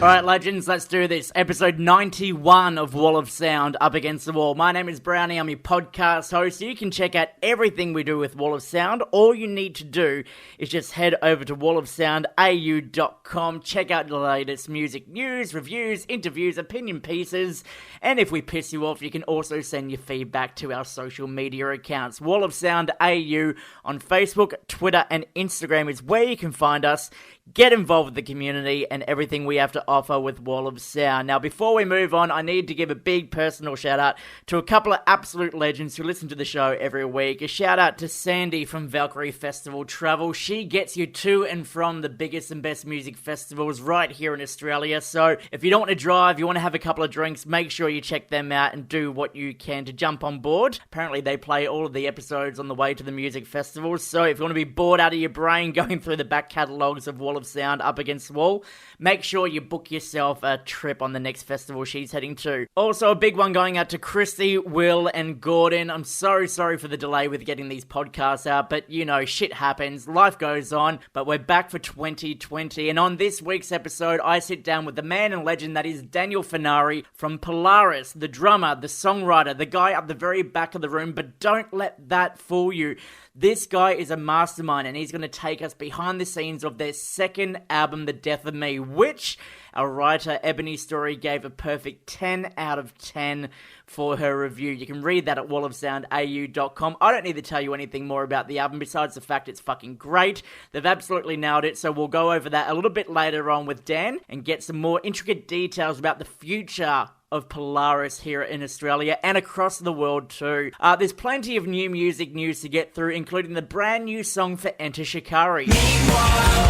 Alright, legends, let's do this. Episode 91 of Wall of Sound, Up Against the Wall. My name is Brownie, I'm your podcast host. You can check out everything we do with Wall of Sound. All you need to do is just head over to wallofsoundau.com, check out the latest music news, reviews, interviews, opinion pieces, and if we piss you off, you can also send your feedback to our social media accounts. Wall of Sound AU on Facebook, Twitter, and Instagram is where you can find us. Get involved with the community and everything we have to offer with Wall of Sound. Now, before we move on, I need to give a big personal shout out to a couple of absolute legends who listen to the show every week. A shout out to Sandy from Valkyrie Festival Travel. She gets you to and from the biggest and best music festivals right here in Australia. So if you don't want to drive, you want to have a couple of drinks, make sure you check them out and do what you can to jump on board. Apparently they play all of the episodes on the way to the music festivals. So if you want to be bored out of your brain going through the back catalogues of Wall of Sound Up Against the Wall, make sure you book yourself a trip on the next festival she's heading to. Also, a big one going out to Chrissy, Will, and Gordon. I'm so sorry for the delay with getting these podcasts out, but you know, shit happens, life goes on, but we're back for 2020, and on this week's episode, I sit down with the man and legend that is Daniel Furnari from Polaris, the drummer, the songwriter, the guy up the very back of the room, but don't let that fool you. This guy is a mastermind, and he's going to take us behind the scenes of their second album, The Death of Me, which our writer Ebony Story gave a perfect 10 out of 10 for her review. You can read that at wallofsoundau.com. I don't need to tell you anything more about the album besides the fact it's fucking great. They've absolutely nailed it, so we'll go over that a little bit later on with Dan and get some more intricate details about the future of Polaris here in Australia and across the world too. There's plenty of new music news to get through, including the brand new song for Enter Shikari. Meanwhile,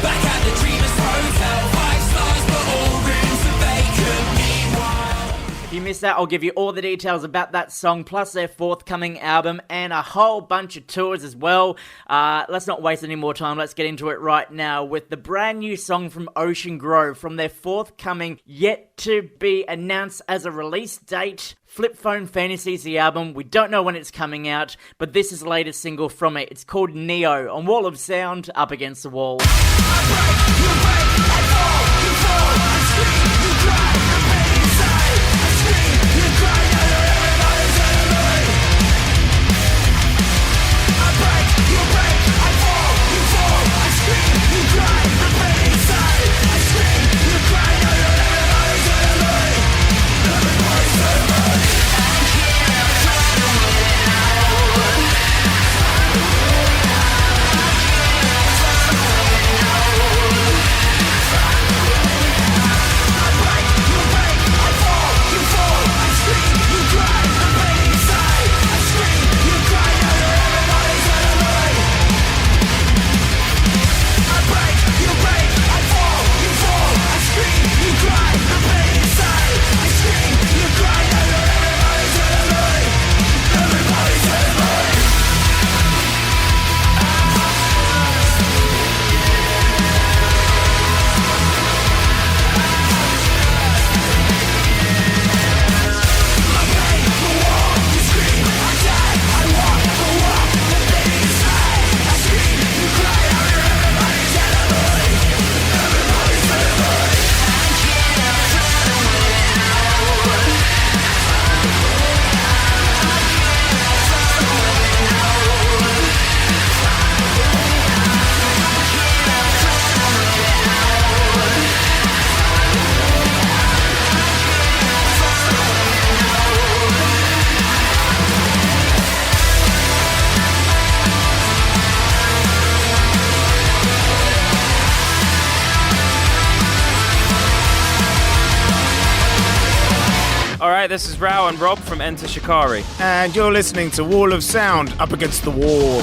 back at the Dreamers Hotel, 5 stars but all rooms are vacant. Meanwhile, If you missed that, I'll give you all the details about that song, plus their forthcoming album, and a whole bunch of tours as well. Let's not waste any more time, let's get into it right now with the brand new song from Ocean Grove from their forthcoming, yet to be announced as a release date, Flip Phone Fantasies, the album. We don't know when it's coming out, but this is the latest single from it. It's called Neo on Wall of Sound, Up Against the Wall. Alright, this is Rao and Rob from Enter Shikari. And you're listening to Wall of Sound, Up Against the Wall.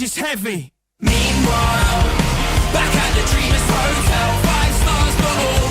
Is heavy. Meanwhile, back at the Dreamers Hotel, 5 stars but all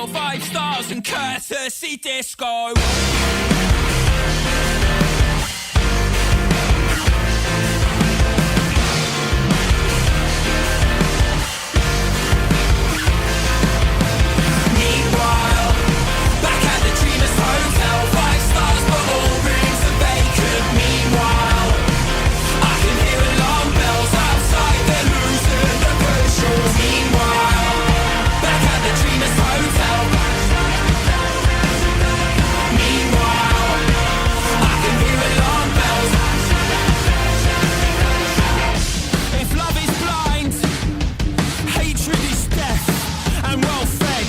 hotel, 5 stars and courtesy disco. Meanwhile, back at the Dreamers Hotel, 5 stars but all rooms are vacant. Meanwhile, I can hear alarm bells outside, they're losing the visuals. Meanwhile, back at the Dreamers Hotel. Meanwhile, I can hear alarm bells. If love is blind, hatred is death, and well fed.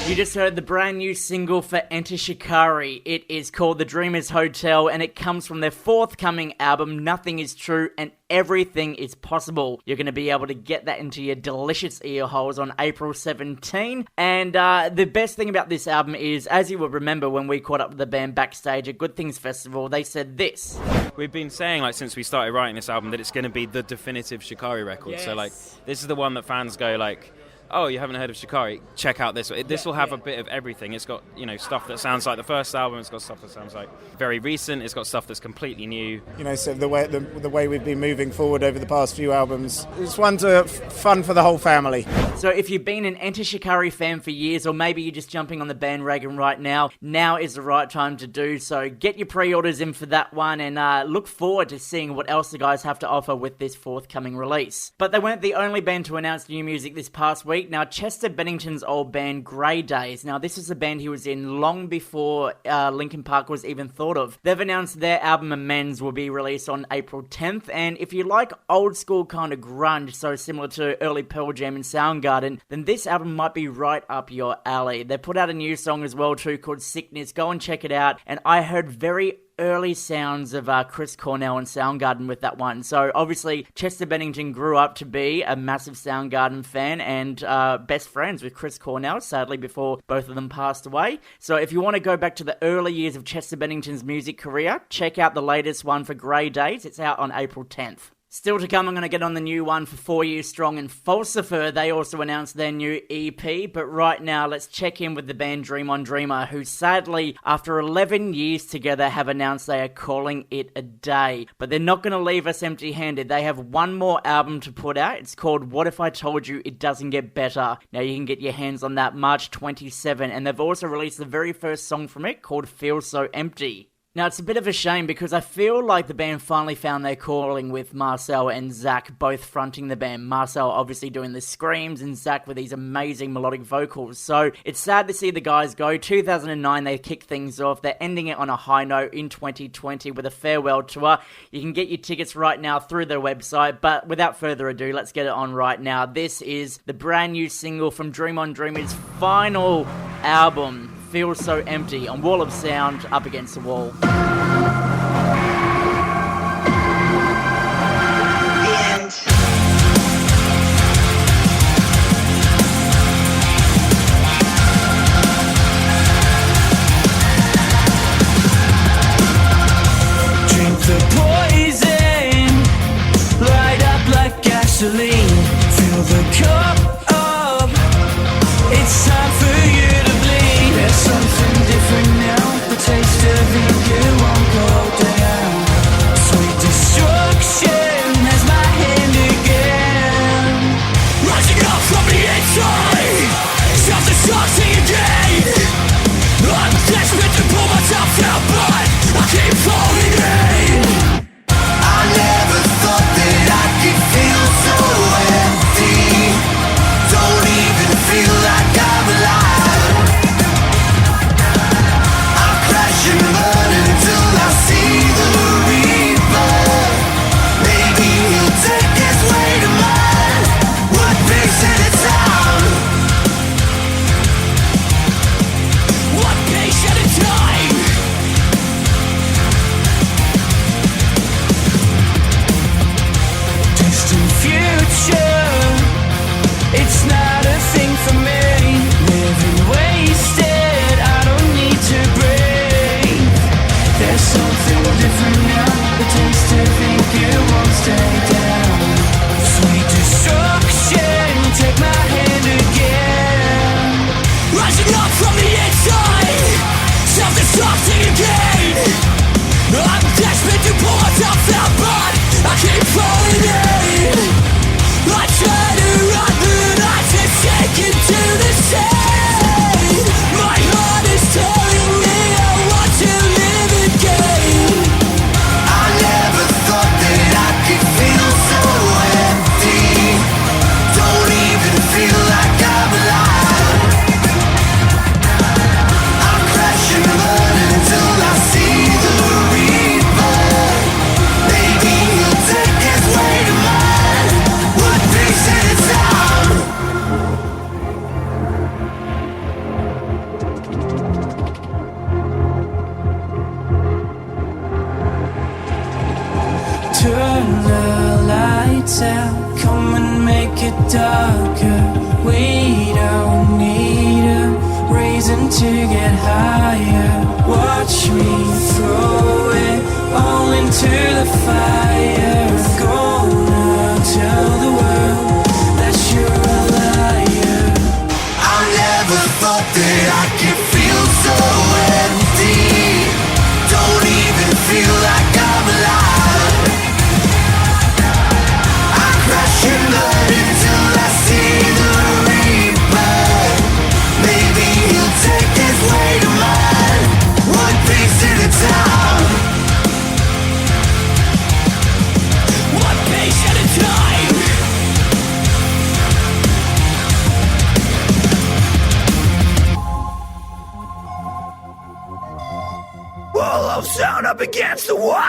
You just heard the brand new single for Enter Shikari. It is called The Dreamers Hotel, and it comes from their forthcoming album, Nothing Is True and Everything Is Possible. You're going to be able to get that into your delicious ear holes on April 17. And the best thing about this album is, as you will remember when we caught up with the band backstage at Good Things Festival, they said this. We've been saying, like, since we started writing this album, that it's going to be the definitive Shikari record. Yes. So, like, this is the one that fans go, like, oh, you haven't heard of Shikari? Check out this. This will have a bit of everything. It's got, you know, stuff that sounds like the first album. It's got stuff that sounds like very recent. It's got stuff that's completely new. You know, so the way we've been moving forward over the past few albums, it's fun for the whole family. So if you've been an Enter Shikari fan for years, or maybe you're just jumping on the bandwagon right now is the right time to do so. Get your pre-orders in for that one, and look forward to seeing what else the guys have to offer with this forthcoming release. But they weren't the only band to announce new music this past week. Now, Chester Bennington's old band, Grey Days. Now, this is a band he was in long before Linkin Park was even thought of. They've announced their album Amends will be released on April 10th, and if you like old school kind of grunge, so similar to early Pearl Jam and Soundgarden, then this album might be right up your alley. They put out a new song as well too called Sickness. Go and check it out, and I heard very early sounds of Chris Cornell and Soundgarden with that one. So obviously Chester Bennington grew up to be a massive Soundgarden fan and best friends with Chris Cornell, sadly before both of them passed away. So if you want to go back to the early years of Chester Bennington's music career, check out the latest one for Grey Days. It's out on April 10th. Still to come, I'm going to get on the new one for 4 Years Strong and Falsifer. They also announced their new EP, but right now let's check in with the band Dream on Dreamer, who sadly, after 11 years together, have announced they are calling it a day. But they're not going to leave us empty-handed. They have one more album to put out. It's called What If I Told You It Doesn't Get Better. Now you can get your hands on that March 27, and they've also released the very first song from it called Feel So Empty. Now, it's a bit of a shame because I feel like the band finally found their calling with Marcel and Zach both fronting the band. Marcel obviously doing the screams and Zach with these amazing melodic vocals. So it's sad to see the guys go. 2009, they kicked things off. They're ending it on a high note in 2020 with a farewell tour. You can get your tickets right now through their website. But without further ado, let's get it on right now. This is the brand new single from Dream on Dreamer's final album, Feels So Empty, on Wall of Sound, Up Against the Wall. Drink the poison, light up like gasoline. Fill the cup up, it's time for you to bleed. There's something different now, the taste of it won't go down. Sweet destruction has my hand again. Rising up from the inside, self-destructing again. I'm desperate to pull myself out, but I keep falling in. I never thought that I could feel so tell. Come and make it darker. We don't need a reason to get higher. Watch me throw it all into the fire. Gonna tell the world that you're a liar. I never thought that I could feel so empty. Don't even feel like I'm alive. I crash and burn until I see the reaper. Maybe he'll take his way to mine. One piece at a time. One piece at a time. Wall of sound up against the wall.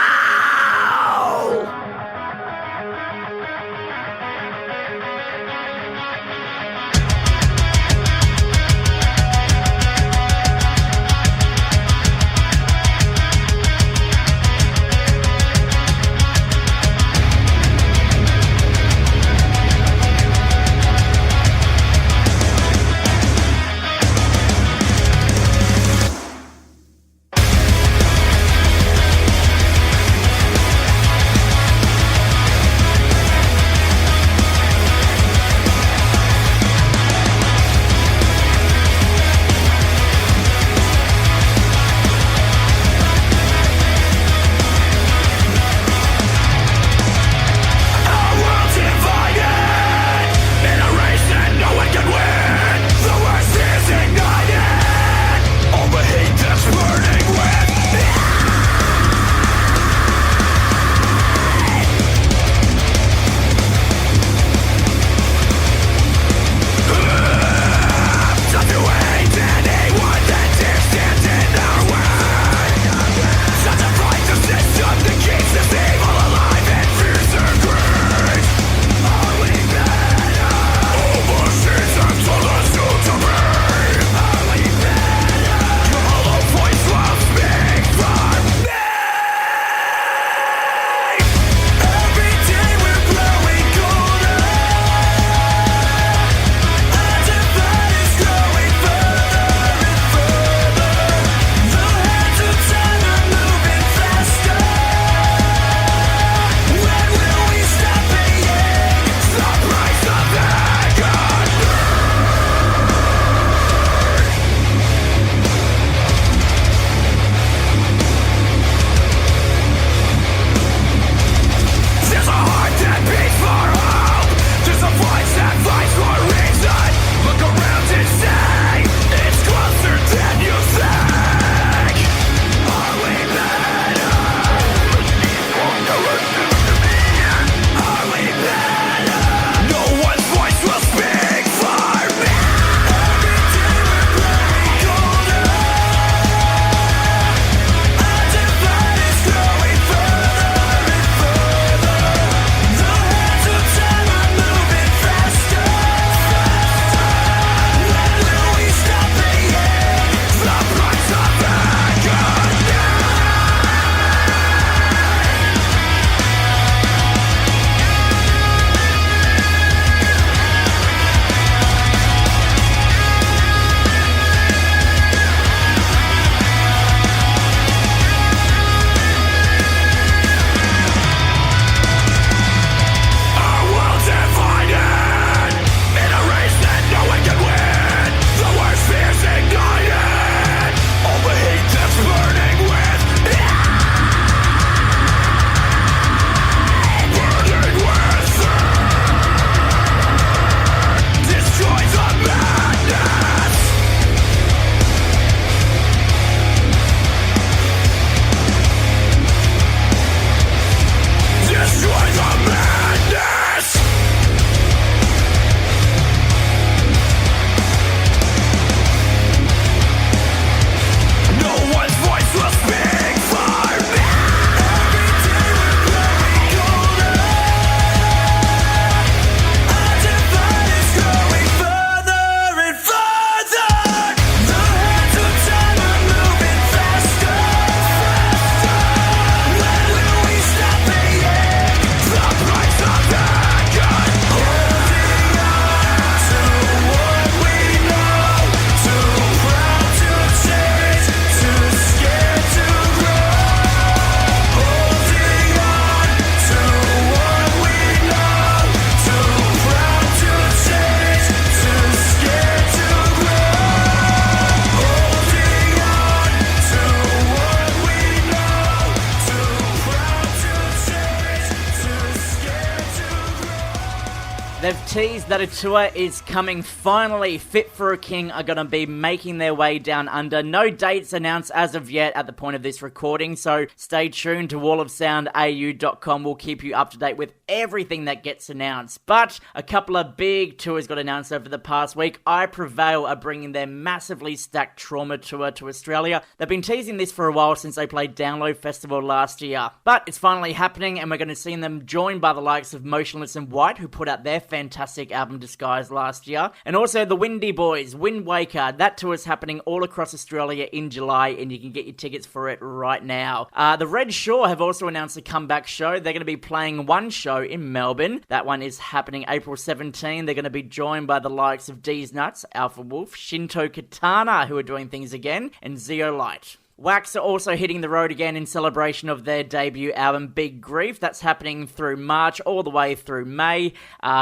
They've teased that a tour is coming finally. Fit for a King are going to be making their way down under. No dates announced as of yet at the point of this recording, so stay tuned to wallofsoundau.com. We'll keep you up to date with everything that gets announced. But a couple of big tours got announced over the past week. I Prevail are bringing their massively stacked Trauma tour to Australia. They've been teasing this for a while since they played Download Festival last year. But it's finally happening, and we're going to see them joined by the likes of Motionless in White, who put out their fantastic album Disguise last year, and also the Windy Boys, Wind Waker. That tour is happening all across Australia in July, and you can get your tickets for it right now. The Red Shore have also announced a comeback show. They're going to be playing one show in Melbourne. That one is happening April 17. They're going to be joined by the likes of D's Nuts, Alpha Wolf, Shinto Katana, who are doing things again, and Zeolite. Wax are also hitting the road again in celebration of their debut album, Big Grief. That's happening through March all the way through May.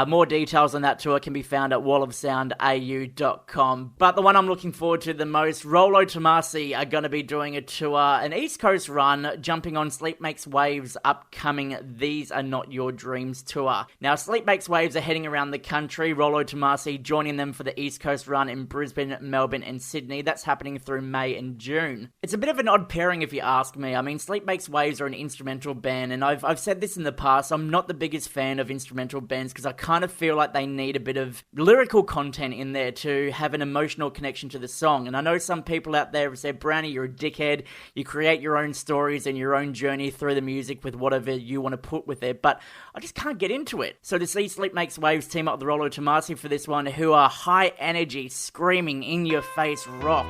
More details on that tour can be found at wallofsoundau.com. But the one I'm looking forward to the most, Rollo Tomasi are going to be doing a tour, an East Coast run, jumping on Sleep Makes Waves' upcoming These Are Not Your Dreams tour. Now, Sleep Makes Waves are heading around the country. Rollo Tomasi joining them for the East Coast run in Brisbane, Melbourne, and Sydney. That's happening through May and June. It's a bit of an odd pairing if you ask me. I mean, Sleep Makes Waves are an instrumental band, and I've said this in the past, I'm not the biggest fan of instrumental bands because I kind of feel like they need a bit of lyrical content in there to have an emotional connection to the song. And I know some people out there have said, Brownie, you're a dickhead, you create your own stories and your own journey through the music with whatever you want to put with it, but I just can't get into it. So to see Sleep Makes Waves team up with Rollo Tomasi for this one, who are high energy, screaming, in your face rock,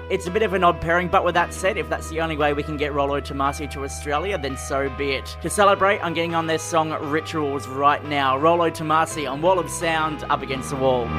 it's a bit of an odd pairing, but with that said, if that's the only way we can get Rollo Tomasi to Australia, then so be it. To celebrate, I'm getting on their song Rituals right now. Rollo Tomasi on Wall of Sound, Up Against the Wall.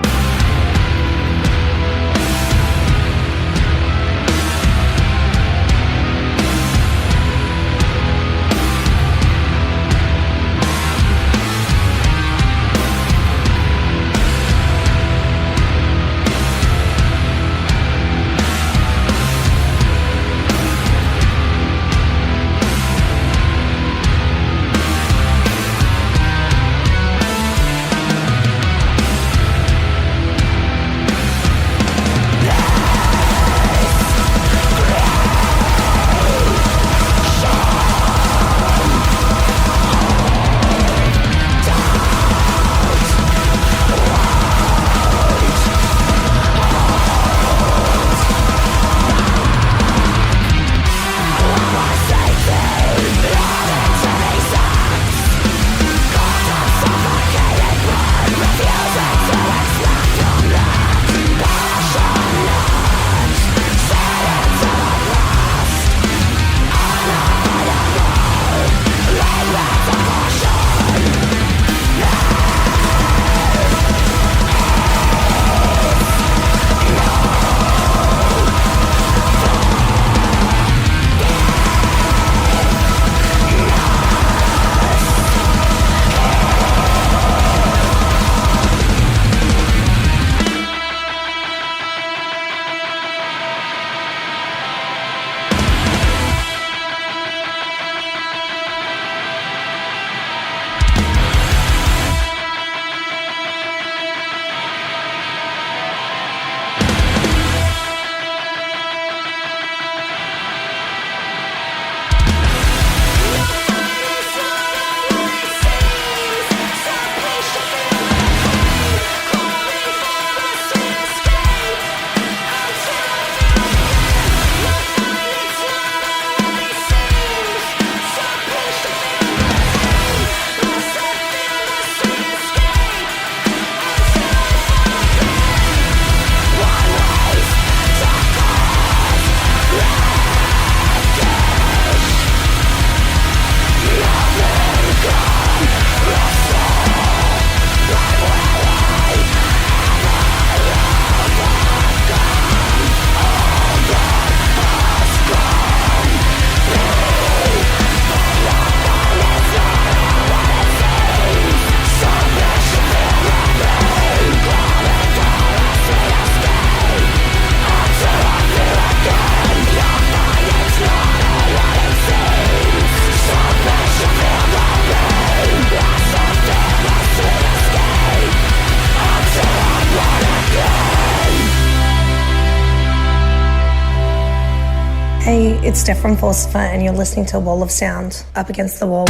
Hey, it's Steph from Philosopher, and you're listening to Wall of Sound, Up Against the Wall.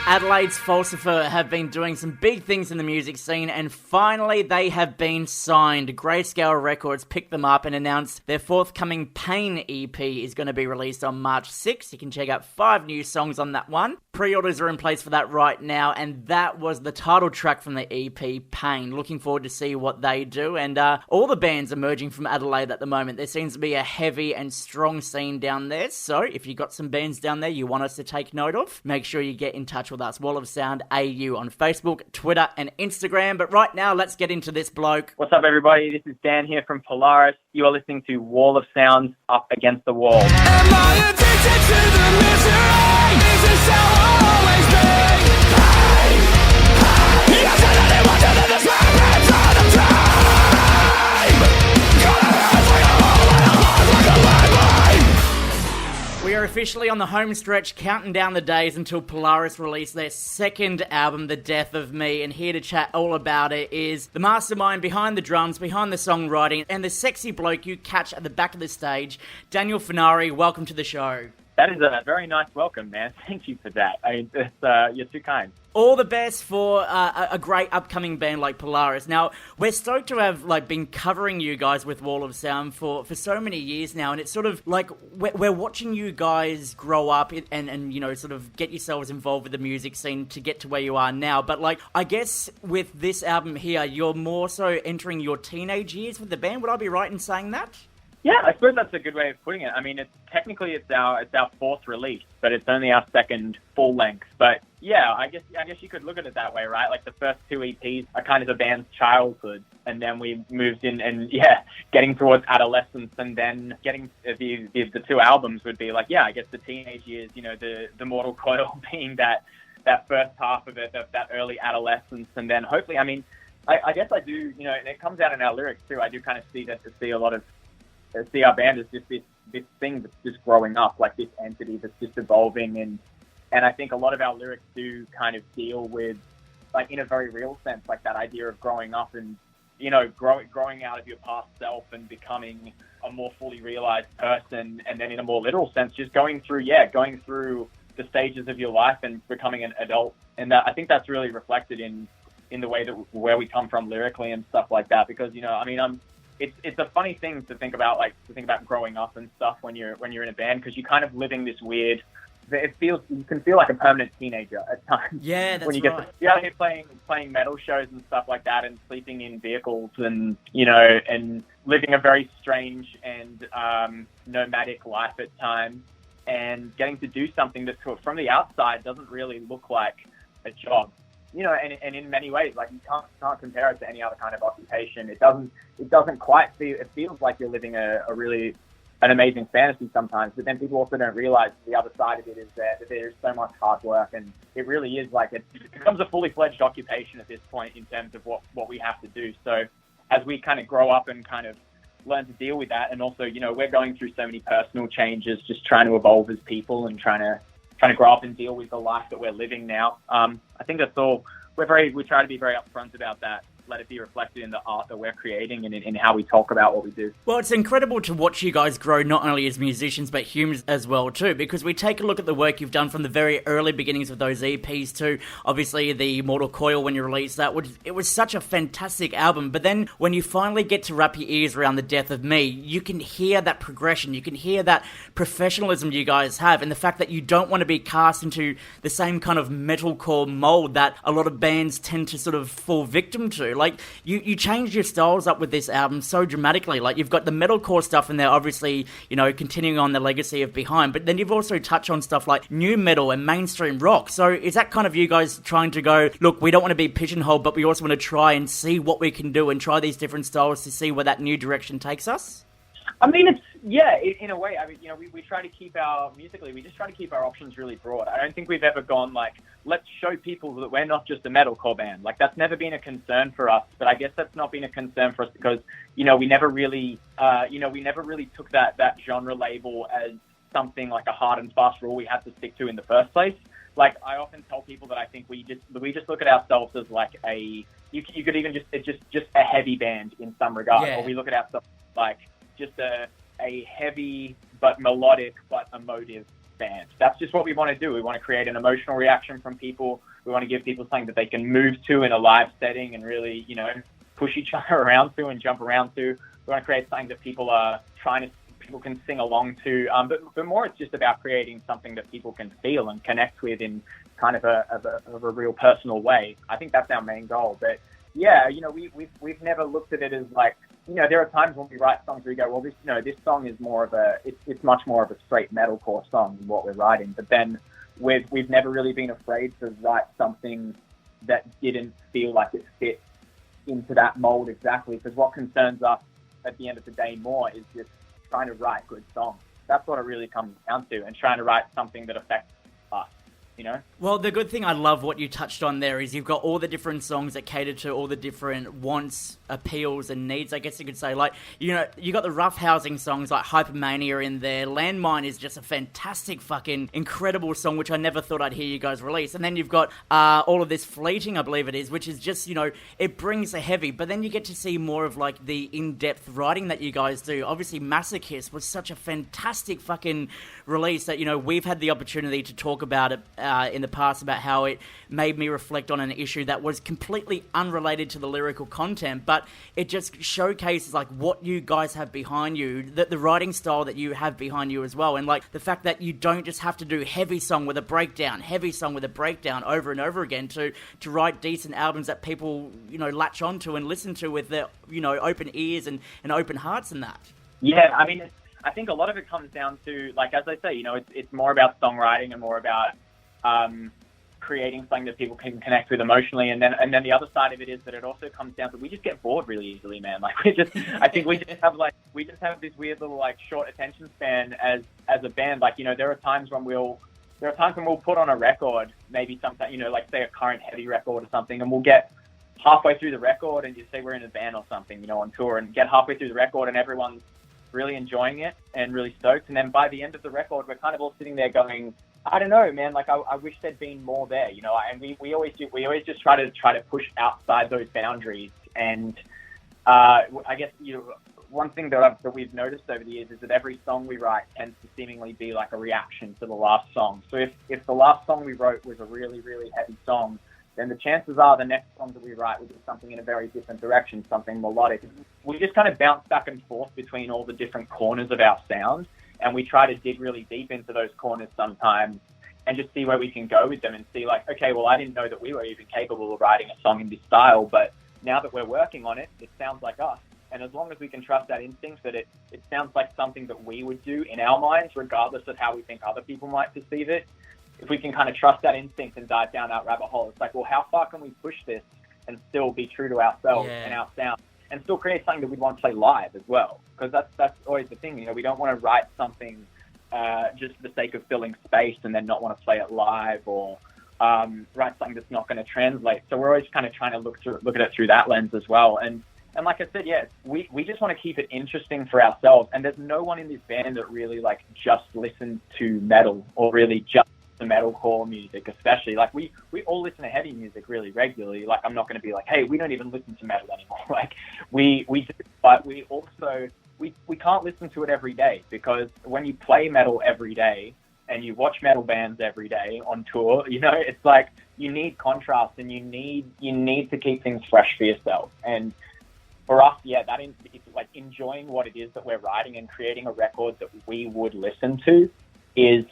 Adelaide's Falsifer have been doing some big things in the music scene, and finally they have been signed. Grayscale Records picked them up and announced their forthcoming Pain EP is going to be released on March 6th. You can check out 5 new songs on that one. Pre-orders are in place for that right now, and that was the title track from the EP, Pain. Looking forward to see what they do, and all the bands emerging from Adelaide at the moment. There seems to be a heavy and strong scene down there, so if you've got some bands down there you want us to take note of, make sure you get in touch with us. Wall of Sound AU on Facebook, Twitter and Instagram. But right now, let's get into this bloke. What's up, everybody? This is Dan here from Polaris. You are listening to Wall of Sound, Up Against the Wall. Am I addicted to the misery? Is this how I'll always be? Hey, hey, you said that it wasn't in the spirit of the time. Got a hands like a hole and a heart like a landmine. We are officially on the home stretch, counting down the days until Polaris release their second album, The Death of Me, and here to chat all about it is the mastermind behind the drums, behind the songwriting, and the sexy bloke you catch at the back of the stage, Daniel Furnari. Welcome to the show. That is a very nice welcome, man. Thank you for that. I mean, you're too kind. All the best for a great upcoming band like Polaris. Now, we're stoked to have been covering you guys with Wall of Sound for so many years now, and it's sort of like we're watching you guys grow up and you know, sort of get yourselves involved with the music scene to get to where you are now. But I guess with this album here, you're more so entering your teenage years with the band. Would I be right in saying that? Yeah, I suppose that's a good way of putting it. I mean, it's our fourth release, but it's only our second full length. But yeah, I guess you could look at it that way, right? Like the first 2 EPs are kind of the band's childhood, and then we moved in and getting towards adolescence, and then getting the 2 albums would be I guess the teenage years. You know, the Mortal Coil being that first half of it, that early adolescence, and then hopefully, I mean, I guess I do, you know, and it comes out in our lyrics too. I do kind of see our band as just this thing that's just growing up, like this entity that's just evolving, and I think a lot of our lyrics do kind of deal with, like, in a very real sense, like that idea of growing up and, you know, growing out of your past self and becoming a more fully realized person, and then in a more literal sense, just going through the stages of your life and becoming an adult. And that, I think that's really reflected in the way that where we come from lyrically and stuff like that. Because, you know, I mean, it's a funny thing to think about, like to think about growing up and stuff when you're in a band, because you're kind of living this weird. You can feel like a permanent teenager at times. Yeah, that's when you right. You're out here playing metal shows and stuff like that, and sleeping in vehicles, and, you know, and living a very strange and nomadic life at times, and getting to do something that from the outside doesn't really look like a job. You know, and in many ways, like, you can't compare it to any other kind of occupation. It doesn't quite feel. It feels like you're living an amazing fantasy sometimes, but then people also don't realize the other side of it is that there's so much hard work, and it really is like it becomes a fully fledged occupation at this point in terms of what we have to do. So as we kind of grow up and kind of learn to deal with that, and also, you know, we're going through so many personal changes, just trying to evolve as people and trying to grow up and deal with the life that we're living now. I think that's all. We try to be very upfront about that. Let it be reflected in the art that we're creating and in how we talk about what we do. Well, it's incredible to watch you guys grow, not only as musicians, but humans as well, too, because we take a look at the work you've done from the very early beginnings of those EPs to, obviously, the Mortal Coil when you released that. It was such a fantastic album, but then when you finally get to wrap your ears around The Death of Me, you can hear that progression, you can hear that professionalism you guys have, and the fact that you don't want to be cast into the same kind of metalcore mold that a lot of bands tend to sort of fall victim to. Like, you changed your styles up with this album so dramatically. Like, you've got the metalcore stuff in there, obviously, you know, continuing on the legacy of Behind, but then you've also touched on stuff like new metal and mainstream rock. So is that kind of you guys trying to go, look, we don't want to be pigeonholed, but we also want to try and see what we can do and try these different styles to see where that new direction takes us? I mean, in a way. I mean, you know, we try to keep we just try to keep our options really broad. I don't think we've ever gone like, let's show people that we're not just a metalcore band. Like, that's never been a concern for us. But I guess that's not been a concern for us because, you know, we never really took that genre label as something like a hard and fast rule we had to stick to in the first place. Like, I often tell people that I think we just look at ourselves as like you could even just a heavy band in some regard, yeah. Or we look at ourselves like just a heavy but melodic but emotive band. That's just what we want to do. We want to create an emotional reaction from people. We want to give people something that they can move to in a live setting and really, you know, push each other around to and jump around to. We want to create something that people can sing along to. But more, it's just about creating something that people can feel and connect with in kind of a real personal way. I think that's our main goal. But yeah, you know, we've never looked at it as like, you know, there are times when we write songs where we go, well, this song is more of it's much more of a straight metalcore song than what we're writing. But then we've never really been afraid to write something that didn't feel like it fit into that mold exactly. Because what concerns us at the end of the day more is just trying to write good songs. That's what it really comes down to, and trying to write something that affects us. You know? Well, the good thing, I love what you touched on there, is you've got all the different songs that cater to all the different wants, appeals, and needs, I guess you could say. Like, you know, you got the rough housing songs like Hypermania in there. Landmine is just a fantastic fucking incredible song, which I never thought I'd hear you guys release. And then you've got all of this Fleeting, I believe it is, which is just, you know, it brings a heavy, but then you get to see more of like the in-depth writing that you guys do. Obviously, Masochist was such a fantastic fucking release that, you know, we've had the opportunity to talk about it in the past, about how it made me reflect on an issue that was completely unrelated to the lyrical content, but it just showcases like what you guys have behind you, the writing style that you have behind you as well, and like the fact that you don't just have to do heavy song with a breakdown over and over again to write decent albums that people, you know, latch onto and listen to with their, you know, open ears and open hearts and that. Yeah, I mean, I think a lot of it comes down to, like, as I say, you know, it's more about songwriting and more about creating something that people can connect with emotionally, and then the other side of it is that it also comes down to, we just get bored really easily, man. Like, I think we just have this weird little like short attention span as a band. Like, you know, there are times when we'll put on a record, maybe something, you know, like say a current heavy record or something, and we'll get halfway through the record and you say we're in a band or something, you know, on tour, and get halfway through the record and everyone's really enjoying it and really stoked. And then by the end of the record, we're kind of all sitting there going, I don't know, man, like I wish there'd been more there, you know, and we always just try to push outside those boundaries. And I guess, you know, one thing that we've noticed over the years is that every song we write tends to seemingly be like a reaction to the last song. So if the last song we wrote was a really, really heavy song, then the chances are the next song that we write will be something in a very different direction, something melodic. We just kind of bounce back and forth between all the different corners of our sound, and we try to dig really deep into those corners sometimes and just see where we can go with them and see like, okay, well, I didn't know that we were even capable of writing a song in this style, but now that we're working on it, it sounds like us. And as long as we can trust that instinct that it sounds like something that we would do in our minds, regardless of how we think other people might perceive it, if we can kind of trust that instinct and dive down that rabbit hole, it's like, well, how far can we push this and still be true to ourselves and our sound, and still create something that we'd want to play live as well? Because that's always the thing, you know, we don't want to write something just for the sake of filling space and then not want to play it live, or write something that's not going to translate. So we're always kind of trying to look at it through that lens as well. And like I said, yeah, we just want to keep it interesting for ourselves. And there's no one in this band that really like just listens to metal or really just the metalcore music, especially. Like we all listen to heavy music really regularly. Like I'm not going to be like, hey, we don't even listen to metal anymore. Like we do, but we also we can't listen to it every day, because when you play metal every day and you watch metal bands every day on tour, you know, it's like you need contrast and you need to keep things fresh for yourself. And for us, yeah, it's like enjoying what it is that we're writing and creating a record that we would listen to is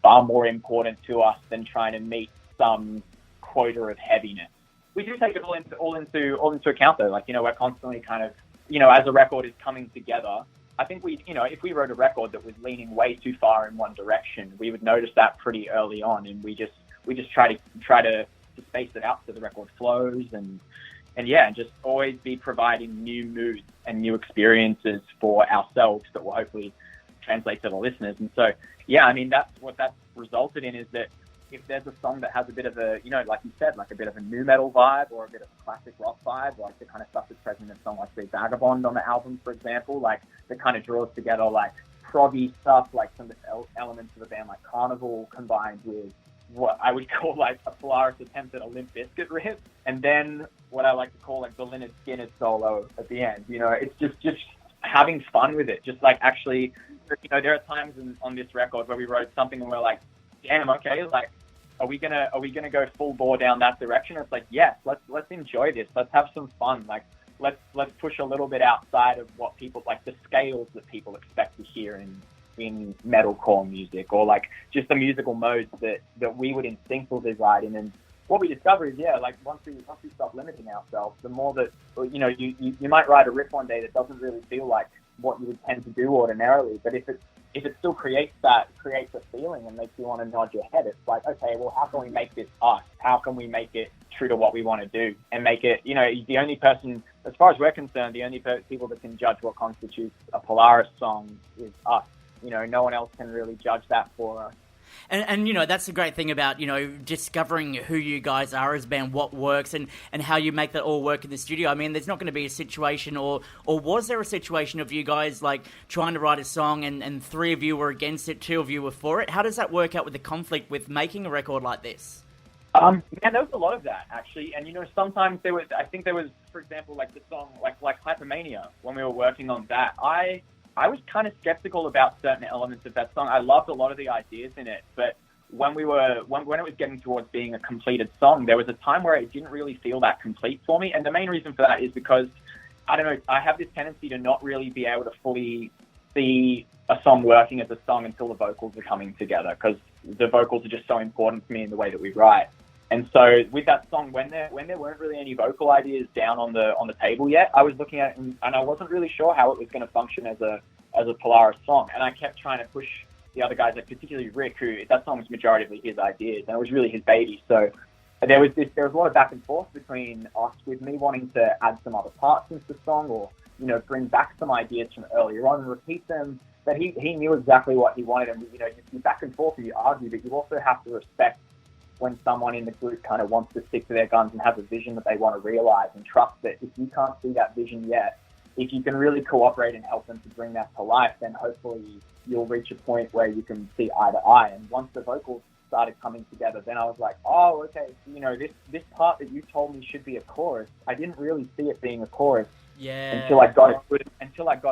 far more important to us than trying to meet some quota of heaviness. We do take it all into account though. Like, you know, we're constantly kind of, you know, as a record is coming together, I think if we wrote a record that was leaning way too far in one direction, we would notice that pretty early on, and we just try to space it out so the record flows and just always be providing new moods and new experiences for ourselves that will hopefully translate to the listeners. And so, yeah, I mean, that's what that's resulted in, is that if there's a song that has a bit of a, you know, like you said, like a bit of a nu metal vibe or a bit of a classic rock vibe, like the kind of stuff that's present in a song like say Vagabond on the album, for example, like that kind of draws together like proggy stuff, like some elements of a band like Carnival combined with what I would call like a Polaris attempt at a Limp Bizkit riff, and then what I like to call like the Lynyrd Skynyrd solo at the end. You know, it's just having fun with it. Just like actually, you know, there are times on this record where we wrote something and we're like, damn, okay, like, are we gonna go full bore down that direction? It's like, yes, let's enjoy this. Let's have some fun. Like, let's push a little bit outside of what people like, the scales that people expect to hear in metalcore music, or like just the musical modes that we would instinctively ride in. And what we discover is, yeah, like once we stop limiting ourselves, the more that, you know, you might write a riff one day that doesn't really feel like what you would tend to do ordinarily, but if it still creates a feeling and makes you want to nod your head, it's like, okay, well, how can we make this us? How can we make it true to what we want to do and make it, you know, the only person, as far as we're concerned, the only people that can judge what constitutes a Polaris song is us. You know, no one else can really judge that for us. And you know, that's the great thing about, you know, discovering who you guys are as a band, what works, and how you make that all work in the studio. I mean, there's not going to be a situation, or was there a situation of you guys, like, trying to write a song and three of you were against it, two of you were for it? How does that work out with the conflict with making a record like this? Yeah, there was a lot of that, actually. And, you know, sometimes there was, for example, like the song, like Hypermania, when we were working on that, I was kind of skeptical about certain elements of that song. I loved a lot of the ideas in it, but when it was getting towards being a completed song, there was a time where it didn't really feel that complete for me. And the main reason for that is because, I don't know, I have this tendency to not really be able to fully see a song working as a song until the vocals are coming together, because the vocals are just so important to me in the way that we write. And so with that song, when there weren't really any vocal ideas down on the table yet, I was looking at it and I wasn't really sure how it was going to function as a Polaris song. And I kept trying to push the other guys, like particularly Rick, who that song was majoritively his ideas, and it was really his baby. So there was a lot of back and forth between us, with me wanting to add some other parts into the song, or, you know, bring back some ideas from earlier on and repeat them. But he knew exactly what he wanted, and, you know, you back and forth and you argue, but you also have to respect when someone in the group kind of wants to stick to their guns and has a vision that they want to realize, and trust that if you can't see that vision yet, if you can really cooperate and help them to bring that to life, then hopefully you'll reach a point where you can see eye to eye. And once the vocals started coming together, then I was like, oh, okay, you know, this part that you told me should be a chorus, I didn't really see it being a chorus until I got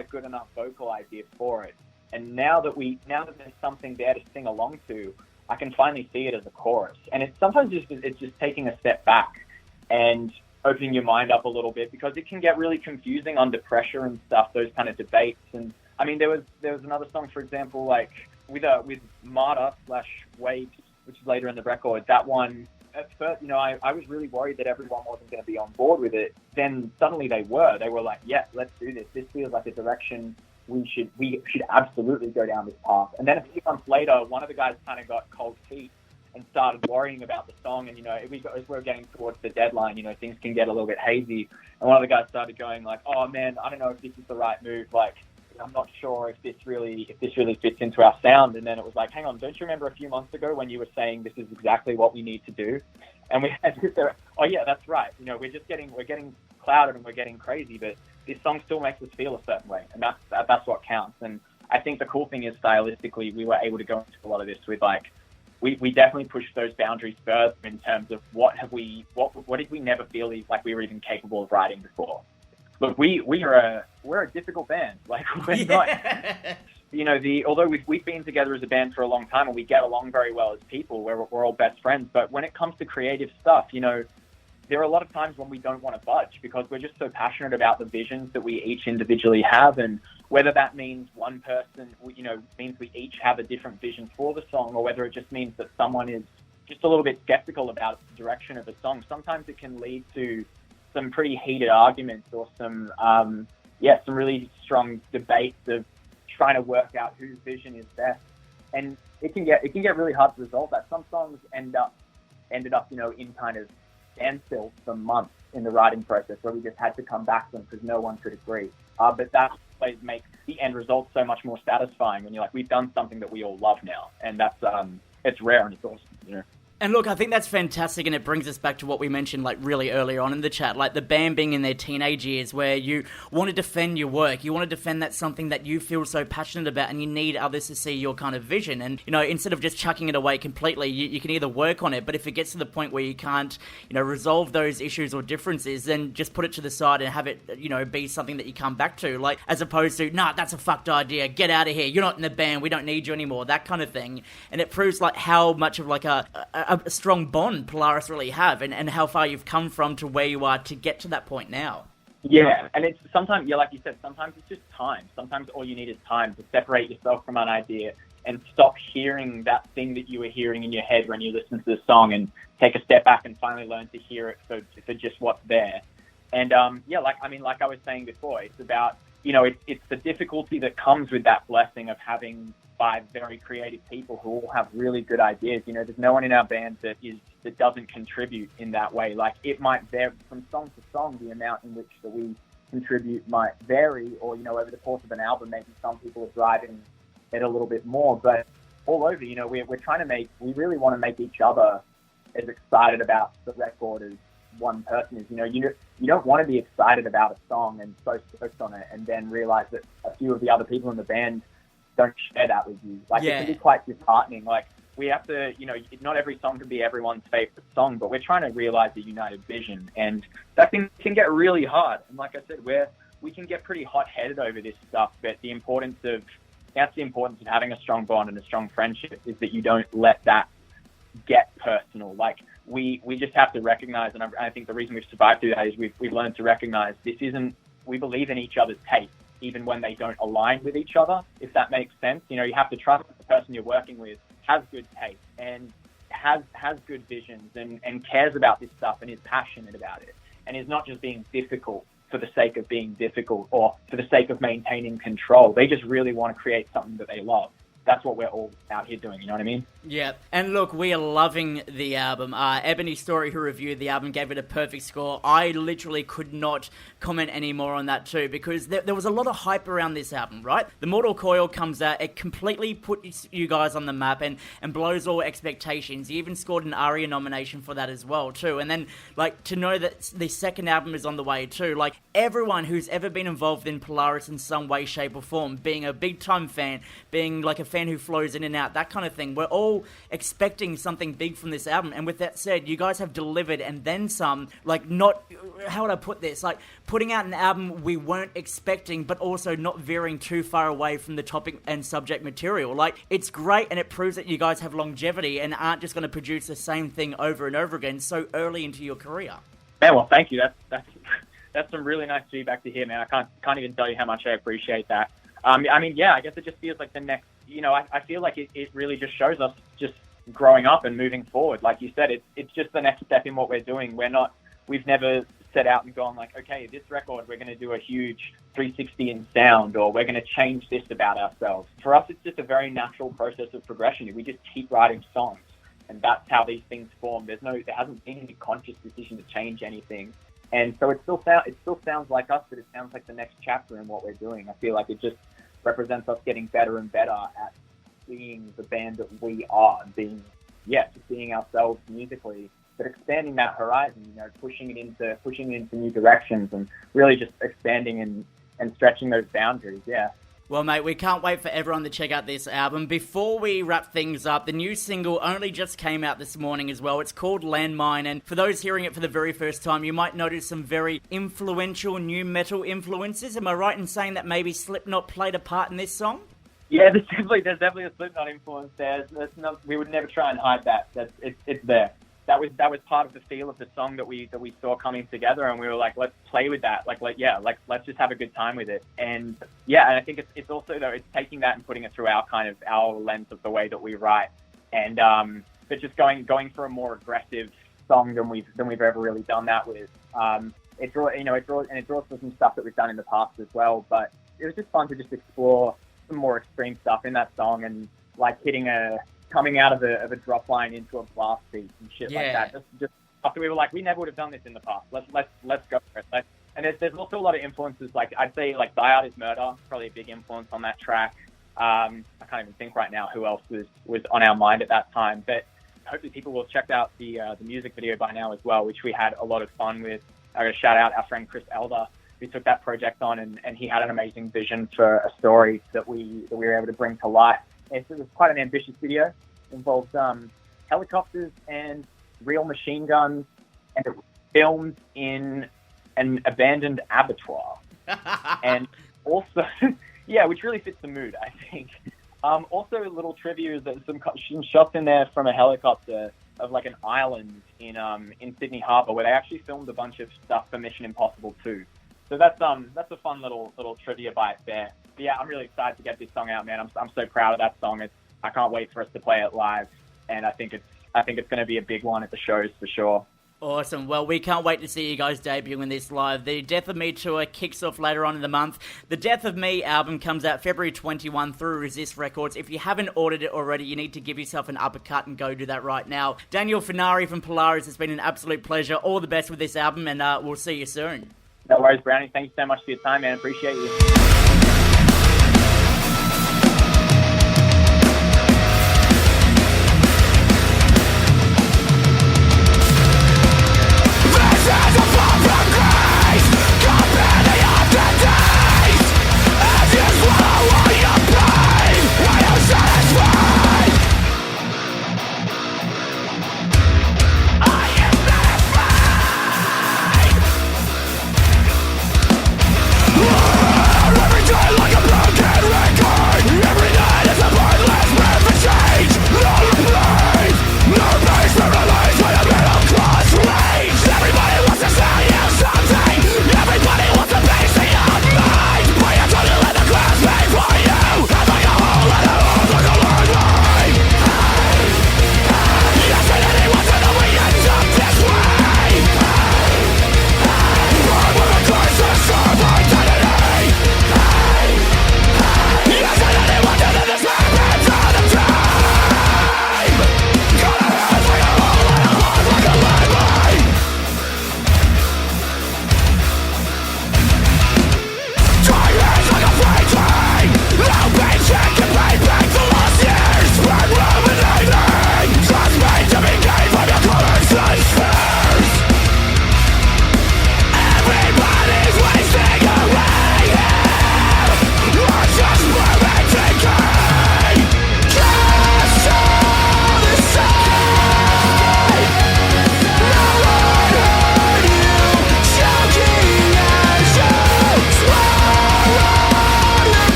a good enough vocal idea for it. And now that there's something there to sing along to, I can finally see it as a chorus. And it's sometimes it's just taking a step back and opening your mind up a little bit, because it can get really confusing under pressure and stuff, those kind of debates. And I mean, there was another song, for example, like with Martyr/Waves, which is later in the record. That one, at first, you know, I was really worried that everyone wasn't going to be on board with it. Then suddenly they were like, yeah, let's do this. This feels like a direction we should absolutely go down this path. And then a few months later, one of the guys kind of got cold feet and started worrying about the song. And, you know, as we're getting towards the deadline, you know, things can get a little bit hazy. And one of the guys started going like, oh man, I don't know if this is the right move. Like, I'm not sure if this really fits into our sound. And then it was like, hang on, don't you remember a few months ago when you were saying this is exactly what we need to do? And we had to say, oh yeah, that's right. You know, we're getting clouded and we're getting crazy, but this song still makes us feel a certain way, and that's what counts. And I think the cool thing is, stylistically, we were able to go into a lot of this with like, we definitely pushed those boundaries further in terms of what did we never feel like we were even capable of writing before. Look, we're a difficult band. Like, we're not, you know, although we've been together as a band for a long time and we get along very well as people, we're all best friends. But when it comes to creative stuff, you know, there are a lot of times when we don't want to budge because we're just so passionate about the visions that we each individually have. And whether that means one person, you know, means we each have a different vision for the song, or whether it just means that someone is just a little bit skeptical about the direction of a song, sometimes it can lead to some pretty heated arguments or some really strong debates of trying to work out whose vision is best. And it can get really hard to resolve that. Some songs ended up, you know, in kind of standstill for months in the writing process, where we just had to come back to them because no one could agree. But that always makes the end result so much more satisfying when you're like, we've done something that we all love now, and that's it's rare and it's awesome, you know. And look, I think that's fantastic, and it brings us back to what we mentioned like really earlier on in the chat, like the band being in their teenage years, where you want to defend your work, you want to defend that something that you feel so passionate about, and you need others to see your kind of vision. And, you know, instead of just chucking it away completely, you can either work on it, but if it gets to the point where you can't, you know, resolve those issues or differences, then just put it to the side and have it, you know, be something that you come back to, like, as opposed to, nah, that's a fucked idea, get out of here, you're not in the band, we don't need you anymore, that kind of thing. And it proves like how much of like a strong bond Polaris really have, and how far you've come from to where you are to get to that point now. Yeah, and it's sometimes, yeah, like you said, sometimes it's just time. Sometimes all you need is time to separate yourself from an idea and stop hearing that thing that you were hearing in your head when you listen to the song, and take a step back and finally learn to hear it for just what's there. And like I was saying before, it's about, you know, it's the difficulty that comes with that blessing of having 5 very creative people who all have really good ideas. You know, there's no one in our band that doesn't contribute in that way. Like, it might vary from song to song, the amount in which that we contribute might vary, or, you know, over the course of an album, maybe some people are driving it a little bit more. But all over, you know, we really want to make each other as excited about the record as one person is. You know, you don't want to be excited about a song and so stoked on it, and then realize that a few of the other people in the band don't share that with you. Like, It can be quite disheartening. Like, we have to, you know, not every song can be everyone's favorite song, but we're trying to realize a united vision, and that thing can get really hard. And like I said, we can get pretty hot-headed over this stuff, but the importance of having a strong bond and a strong friendship is that you don't let that get personal. Like, we just have to recognize, and I think the reason we've survived through that is we've learned to recognize we believe in each other's taste, even when they don't align with each other, if that makes sense. You know, you have to trust that the person you're working with has good taste and has good visions and cares about this stuff and is passionate about it, and is not just being difficult for the sake of being difficult or for the sake of maintaining control. They just really want to create something that they love. that's what we're all out here doing, you know what I mean? Yeah, and look, we are loving the album. Ebony Story, who reviewed the album, gave it a perfect score. I literally could not comment any more on that too, because there was a lot of hype around this album, right? The Mortal Coil comes out, it completely puts you guys on the map and blows all expectations. You even scored an ARIA nomination for that as well too. And then, like, to know that the second album is on the way too, like, everyone who's ever been involved in Polaris in some way, shape or form, being a big time fan, being like a fan who flows in and out, that kind of thing, we're all expecting something big from this album. And with that said, you guys have delivered and then some. Like, not, how would I put this, like putting out an album we weren't expecting, but also not veering too far away from the topic and subject material. Like, it's great, and it proves that you guys have longevity and aren't just going to produce the same thing over and over again so early into your career. Man, well, thank you. That's some really nice feedback to hear, man. I can't even tell you how much I appreciate that. I mean, yeah, I guess it just feels like the next, you know, I feel like it really just shows us just growing up and moving forward. Like you said, it's just the next step in what we're doing. We've never set out and gone like, okay, this record, we're going to do a huge 360 in sound, or we're going to change this about ourselves. For us, it's just a very natural process of progression. We just keep writing songs, and that's how these things form. There hasn't been any conscious decision to change anything. And so it still sounds like us, but it sounds like the next chapter in what we're doing. I feel like it just represents us getting better and better at being the band that we are, just being ourselves musically, but expanding that horizon, you know, pushing it into new directions, and really just expanding and stretching those boundaries. Yeah. Well, mate, we can't wait for everyone to check out this album. Before we wrap things up, the new single only just came out this morning as well. It's called Landmine, and for those hearing it for the very first time, you might notice some very influential new metal influences. Am I right in saying that maybe Slipknot played a part in this song? Yeah, there's definitely a Slipknot influence there. We would never try and hide that. It's there. That was part of the feel of the song that we saw coming together, and we were like, let's play with that. Let's just have a good time with it. And yeah, and I think it's also, though, it's taking that and putting it through our lens of the way that we write, and but just going for a more aggressive song than we've ever really done that with. It draws from some stuff that we've done in the past as well, but it was just fun to just explore some more extreme stuff in that song, and like coming out of a drop line into a blast beat and shit like that. Just after we were like, we never would have done this in the past. Let's go for it. And there's also a lot of influences. Like, I'd say, like, Thy Art Is Murder, probably a big influence on that track. I can't even think right now who else was on our mind at that time. But hopefully people will check out the music video by now as well, which we had a lot of fun with. I got to shout out our friend Chris Elder, who took that project on, and he had an amazing vision for a story that we were able to bring to life. It was quite an ambitious video. It involved helicopters and real machine guns, and it was filmed in an abandoned abattoir. And also, yeah, which really fits the mood, I think. Also, a little trivia is that some shots in there from a helicopter of like an island in Sydney Harbour, where they actually filmed a bunch of stuff for Mission Impossible 2. So that's a fun little trivia bite there. But yeah, I'm really excited to get this song out, man. I'm so proud of that song. I can't wait for us to play it live, and I think it's going to be a big one at the shows for sure. Awesome. Well, we can't wait to see you guys debuting this live. The Death of Me tour kicks off later on in the month. The Death of Me album comes out February 21 through Resist Records. If you haven't ordered it already, you need to give yourself an uppercut and go do that right now. Daniel Furnari from Polaris, it's been an absolute pleasure. All the best with this album, and we'll see you soon. No worries, Brownie. Thank you so much for your time, man. Appreciate you. Every day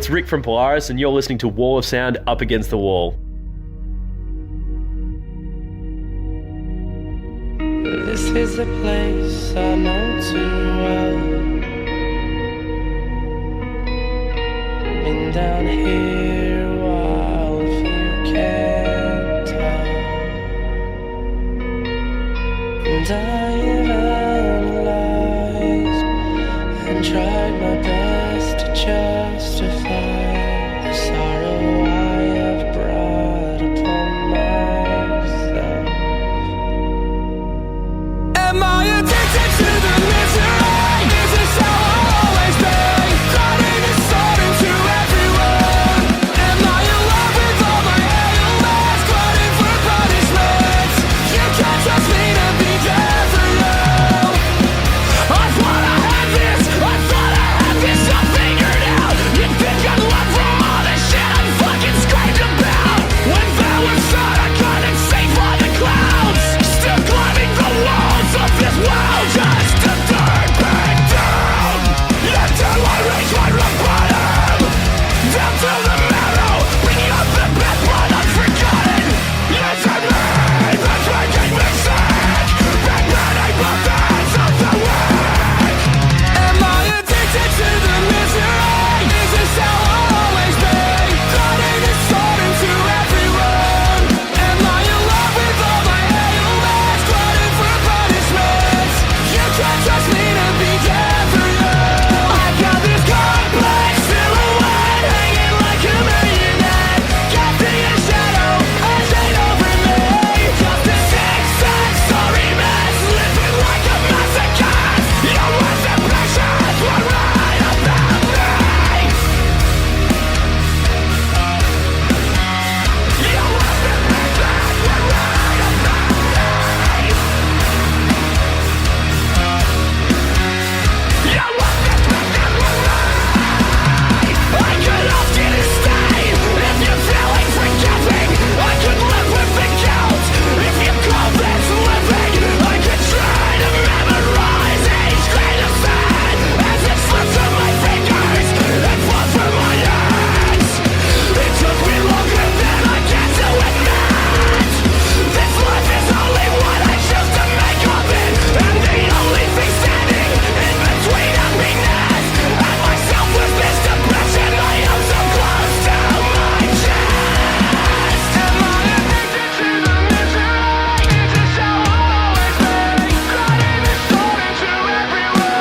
it's Rick from Polaris, and you're listening to Wall of Sound Up Against the Wall. This is a place I know too well. Been down here a while, if you can't tell. And I have analyzed and tried my best to justify the sorrow I have brought upon myself. Am I addicted to the misery? Is this how I'll always be? Cutting the sword into everyone. Am I in love with all my ailments? Glutting for punishments. You can't trust me to be there for you. I thought I had this all figured out. You think I'd love from all the shit I'm fucking screamed about? When there was sun, I couldn't see for the clouds. Still climbing the walls of this world just to turn back down. Until I reach my rock bottom, down to the marrow, bringing up the bad blood unforgotten. Yes, I'm me, that's making me sick. Been burning the fans of the weak. Am I addicted to the misery? Is this how I'll always be? Cutting the sword into everyone. Am I in love with all my ailments? Glutting for punishments. You can't trust me to be there for you. I got this complex silhouette hanging like a marionette, casting a shadow, a shade over me. Just a zigzag sorry mess, living like a masochist. Your words and pleasures were right about me. Your words and pleasures were right about me. Your words and pleasures were right. I could often stay if you're feeling forgiving. I could live with the guilt if you call this living. I could try to memorize each grain of sand as it slips from my fingers and falls from my hands. It took me longer than I can to admit. This life is only what I choose to make of it, and the only thing standing in between happiness and my selflessness, depression, I am so close to my chest. Am I addicted to the misery? Is this how I'll always be? Cutting the sword into everyone.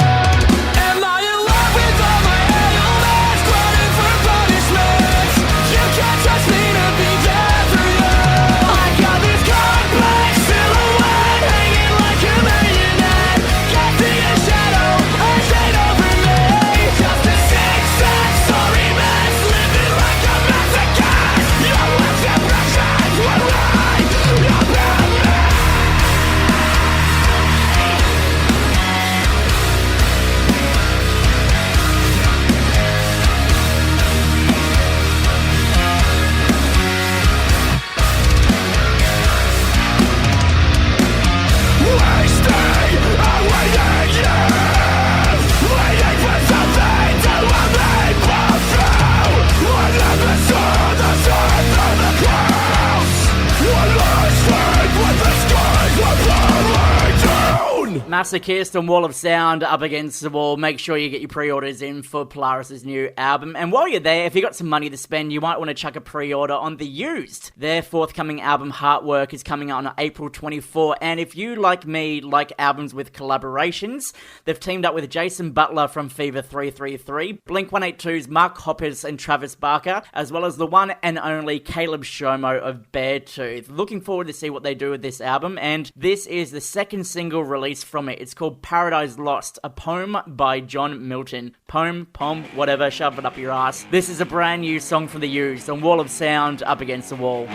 Am I in love with all my ailments? Glutting for punishments. You can't trust me to be there for you. I got this complex silhouette hanging like a marionette, casting a shadow, a shade over me. Just a zigzag sorry mess, living like a masochist. Your words and pleasures were right about me. Wasting awaiting years, waiting for something to let me blow through. I never saw the sun through the clouds. When I sleep with the skies were blowing down. Masochist and Wall of Sound Up Against the Wall. Make sure you get your pre-orders in for Polaris' new album. And while you're there, if you got some money to spend, you might want to chuck a pre-order on The Used. Their forthcoming album, Heartwork, is coming out on April 24. And if you, like me, like albums with collaborations, they've teamed up with Jason Butler from Fever 333, Blink-182's Mark Hoppus and Travis Barker, as well as the one and only Caleb Shomo of Beartooth. Looking forward to see what they do with this album, and this is the second single released from it. It's called Paradise Lost, a poem by John Milton. Poem, whatever, shove it up your ass. This is a brand new song from The Used on Wall of Sound Up Against the Wall.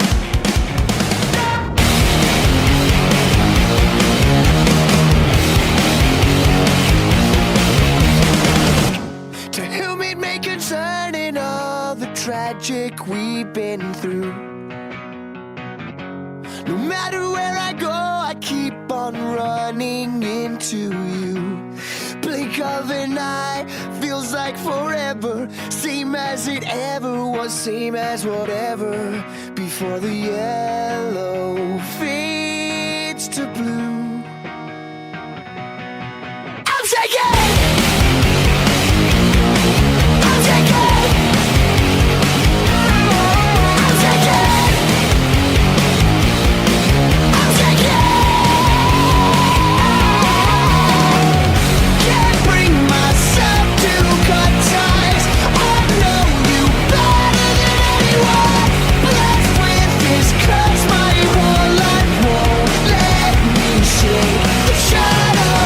To whom it may concern in all the tragic we've been through. No matter where I go, I keep on running into you. Blink blink of an eye feels like forever. Same as it ever was, same as whatever. Before the yellow fades to blue, I'll take it! I'll take it! I'll take it! I'll take it! Can't bring myself to cut ties. I know you better than anyone. Blessed with this curse, my whole life won't let me shake the shadow.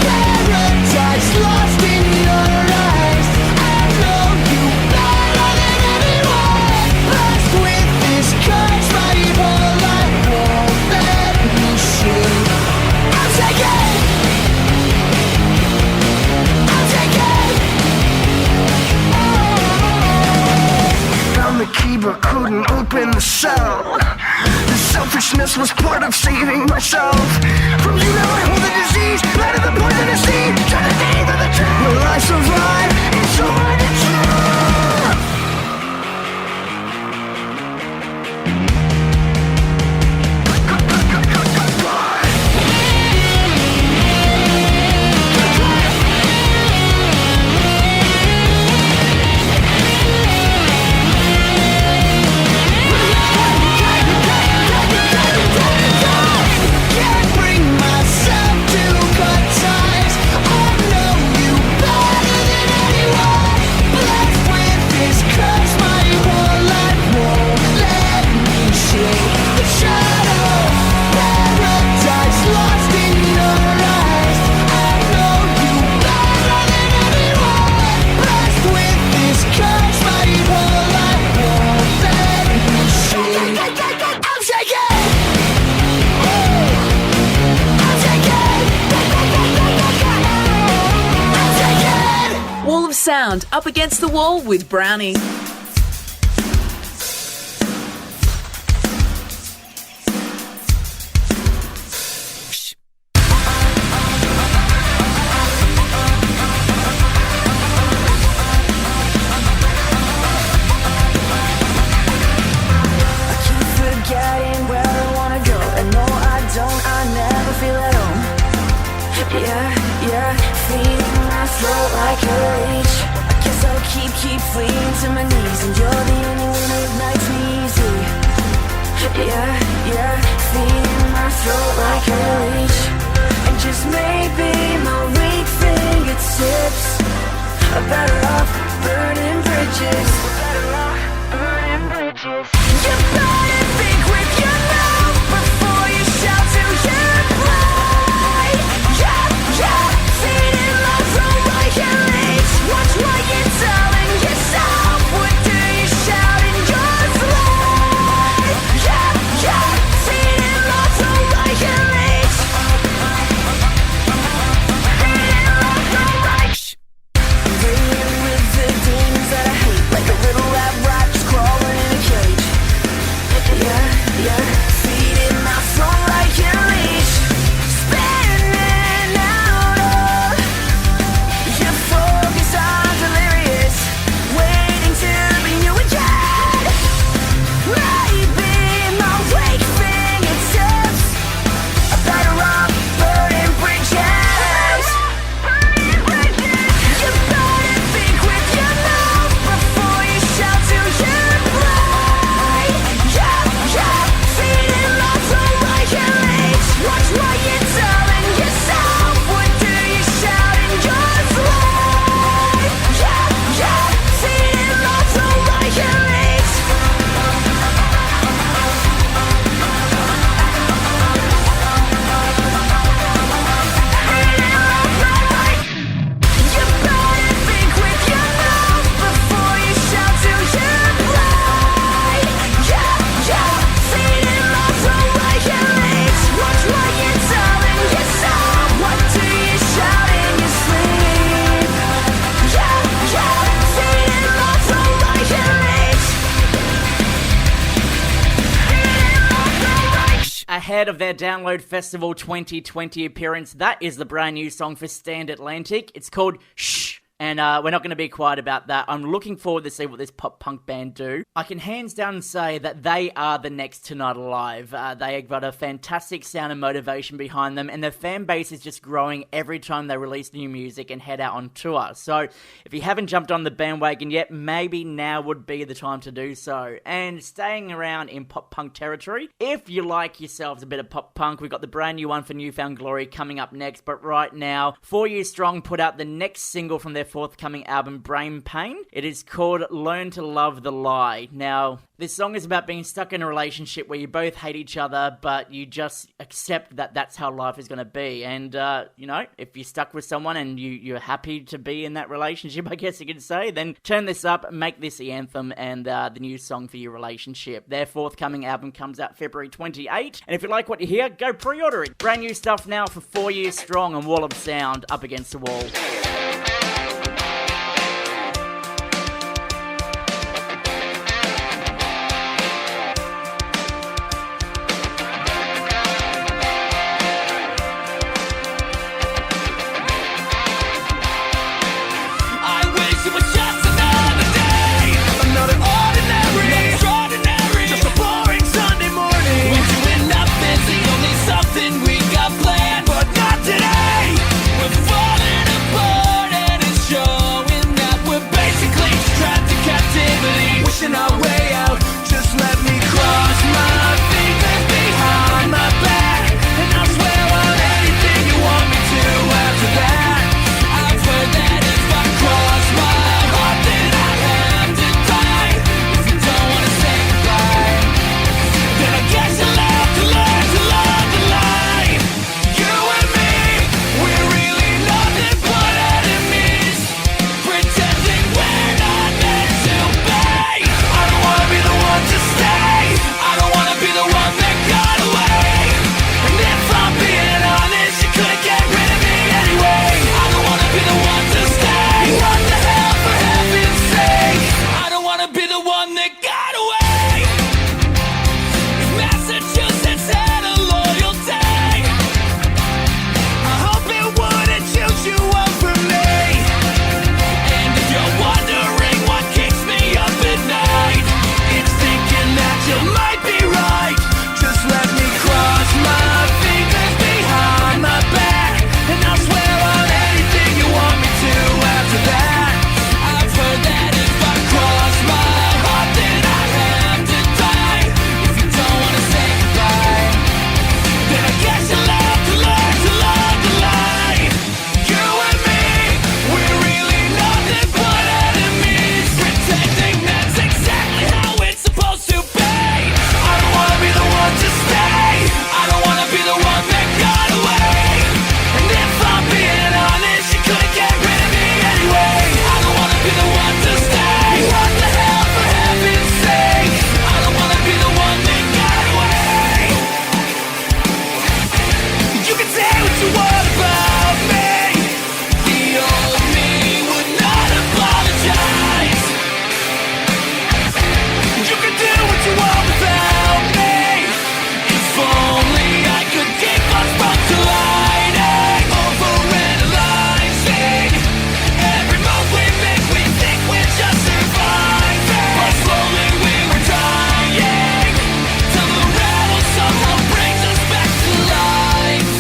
Paradise lost in your eyes. I know you better than anyone. Blessed with this curse, my whole life won't let me shake. I'll take it. I'll take it. Found the key but couldn't open the cell. The selfishness was part of saving myself. From you now I hold the disease, light of the poisonous seed. Try to think of the truth. Will I survive? It's so hard to tell. Can't bring myself to cut ties. I know you better than anyone. Blessed with this curse, my whole life won't let me shake the shadow. Paradise lost in your eyes. I know you better than anyone. Blessed with this curse, my whole life won't let me shake. I'll take it. I'll take it. I'll take it. Wall of Sound, Up Against the Wall with Brownie. I keep forgetting where I wanna go. And no, I don't, I never feel at home. Yeah, feeling my throat like a leech. I guess I'll keep fleeing to my knees. And you're the only one who ignites me easy. Yeah, feeling my throat like a leech. And just maybe my weak fingertips are better off burning bridges. You better think with your mouth before you shout to your pride. Yeah, feeding my throat like a leech. Watch what you're telling yourself. What do you shout in your flight? Yeah, feeding my throat like a leech. Feeding my throat like Playing with the demons that I hate, like a little lab rat just crawling in a cage. ahead of their Download Festival 2020 appearance. That is the brand new song for Stand Atlantic. It's called Shh. And we're not going to be quiet about that. I'm looking forward to see what this pop-punk band do. I can hands down say that they are the next Tonight Alive. They have got a fantastic sound and motivation behind them, and their fan base is just growing every time they release new music and head out on tour. So if you haven't jumped on the bandwagon yet, maybe now would be the time to do so. And staying around in pop-punk territory, if you like yourselves a bit of pop-punk, we've got the brand new one for Newfound Glory coming up next. But right now, 4 Years Strong put out the next single from their forthcoming album, Brain Pain. It is called Learn to Love the Lie. Now, this song is about being stuck in a relationship where you both hate each other, but you just accept that that's how life is going to be. And, if you're stuck with someone and you're happy to be in that relationship, I guess you could say, then turn this up, make this the anthem and the new song for your relationship. Their forthcoming album comes out February 28. And if you like what you hear, go pre-order it. Brand new stuff now for 4 Years Strong and Wall of Sound, Up Against the Wall. Our way out, just let me cross my fingers behind my back, and I'll swear on anything you want me to after that. I've heard that if I cross my heart, then I have to die. If you don't want to say goodbye, then I guess you'll have to learn to love the lie. You and me, we're really nothing but enemies, pretending we're not meant to be. I don't wanna be the one to stay. I don't wanna be the one that got away. And if I'm being honest, you couldn't get rid of me anyway. I don't wanna be the one to stay. What the hell, for heaven's sake? I don't wanna be the one that got away. If Massachusetts had a loyalty, I hope it wouldn't choose you over me. And if you're wondering what keeps me up at night, it's thinking that you might be right. Just let me cross my fingers behind my back, and I'll swear on anything you want me to after that. I've heard that if I cross my heart, then I have to die. If you don't want to say goodbye, then I guess you'll have to learn to love the lie. You and me, we're really nothing but enemies, pretending that's exactly how it's supposed to be. I don't wanna be the one to stay. I don't wanna be the one that got away. And if I'm being honest, you couldn't get rid of me anyway. I don't wanna be the one to stay. What the hell, for heaven's sake? I don't wanna be the one that got away. You can say what you want about me. The old me would not apologize. You can do what you want without me. If only I could keep us both colliding, overanalyzing every move we make. We think we're just surviving, but slowly we were dying, till the rattle somehow brings us back to life.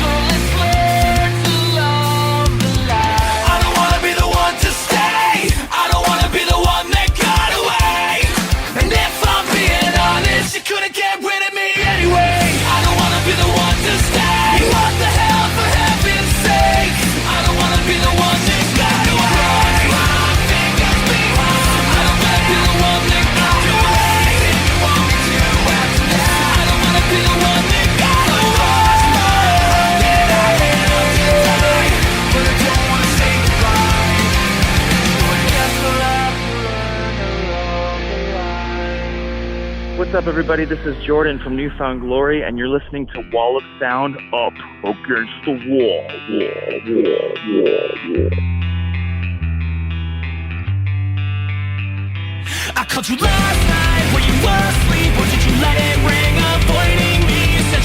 So let's learn to love the light. I don't wanna be the one to stay. I don't wanna be the one that got away. And if I'm being honest, you couldn't get rid of me anyway. I don't wanna be the one to stay. What the hell, for heaven's sake? I don't wanna be the one that got away. My fingers behind. I don't wanna be the one that got away. If you want me to after that, I don't wanna be the one that got away. Then I have to die, but I don't wanna say goodbye. So I guess I'll have to learn to love the lie. What's up, everybody? This is Jordan from Newfound Glory, and you're listening to Wall of Sound, Up Against the Wall. I called you last night when you were asleep, or did you let it ring, avoiding me? You said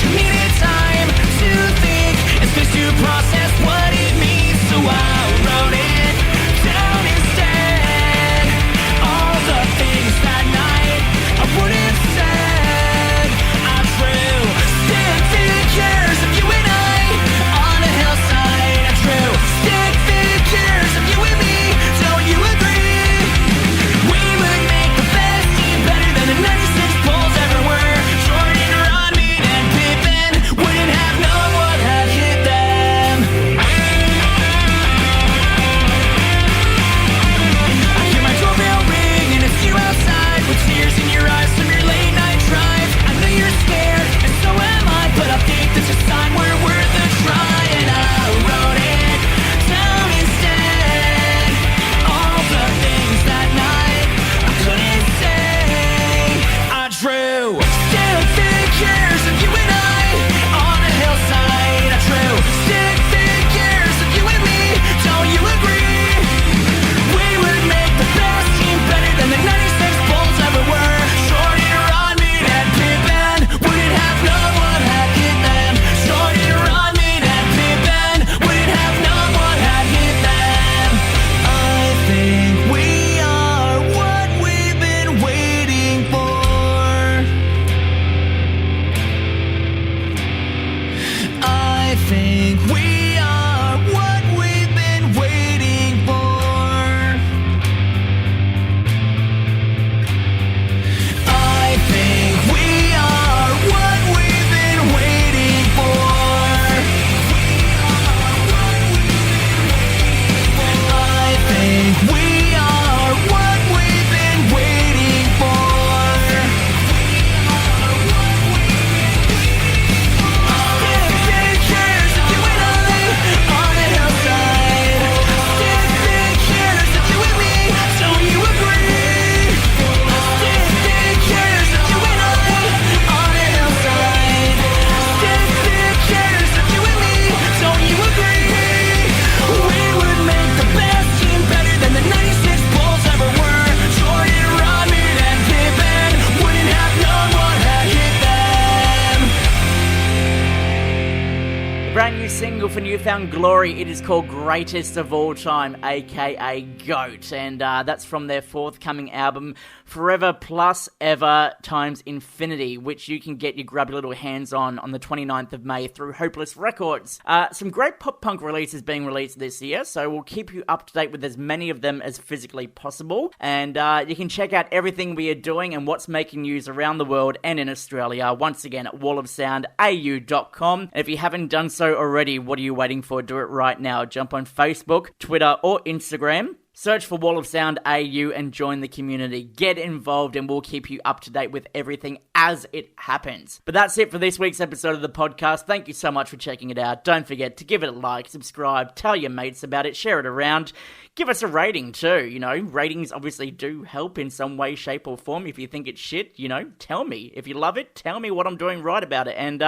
brand new single for Newfound Glory. It is called Greatest of All Time, aka GOAT, and that's from their forthcoming album, Forever Plus Ever times Infinity, which you can get your grubby little hands on the 29th of May through Hopeless Records. Some great pop-punk releases being released this year, so we'll keep you up to date with as many of them as physically possible, and you can check out everything we are doing and what's making news around the world and in Australia, once again at wallofsoundau.com. And if you haven't done so already, what are you waiting for? Do it right now. Jump on Facebook, Twitter, or Instagram. Search for Wall of Sound AU and join the community. Get involved and we'll keep you up to date with everything as it happens. But that's it for this week's episode of the podcast. Thank you so much for checking it out. Don't forget to give it a like, subscribe, tell your mates about it, share it around. Give us a rating too, ratings obviously do help in some way, shape or form. If you think it's shit, tell me. If you love it, tell me what I'm doing right about it. And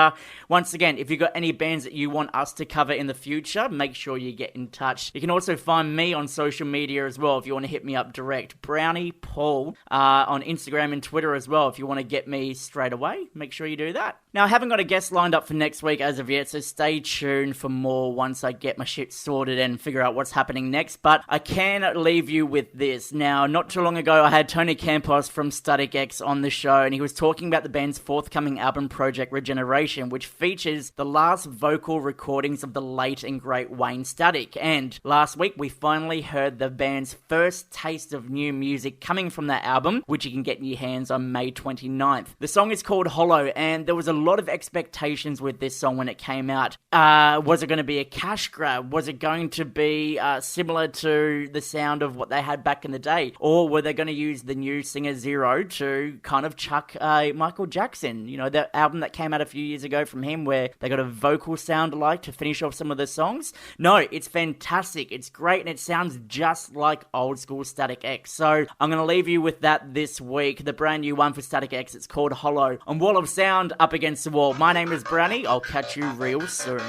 once again, if you've got any bands that you want us to cover in the future, make sure you get in touch. You can also find me on social media as well if you want to hit me up direct. Brownie Paul on Instagram and Twitter as well if you want to get me straight away. Make sure you do that. Now, I haven't got a guest lined up for next week as of yet, so stay tuned for more once I get my shit sorted and figure out what's happening next. But I can leave you with this. Now, not too long ago, I had Tony Campos from Static X on the show, and he was talking about the band's forthcoming album project, Regeneration, which features the last vocal recordings of the late and great Wayne Static. And last week, we finally heard the band's first taste of new music coming from that album, which you can get in your hands on May 29th. The song is called Hollow, and there was a lot of expectations with this song when it came out. Was it going to be a cash grab? Was it going to be similar to the sound of what they had back in the day? Or were they going to use the new singer Zero to kind of chuck Michael Jackson? The album that came out a few years ago from him where they got a vocal sound alike to finish off some of the songs? No, it's fantastic. It's great and it sounds just like old school Static X. So I'm going to leave you with that this week. The brand new one for Static X. It's called Hollow on Wall of Sound, Up Against the Wall. My name is Brownie. I'll catch you real soon.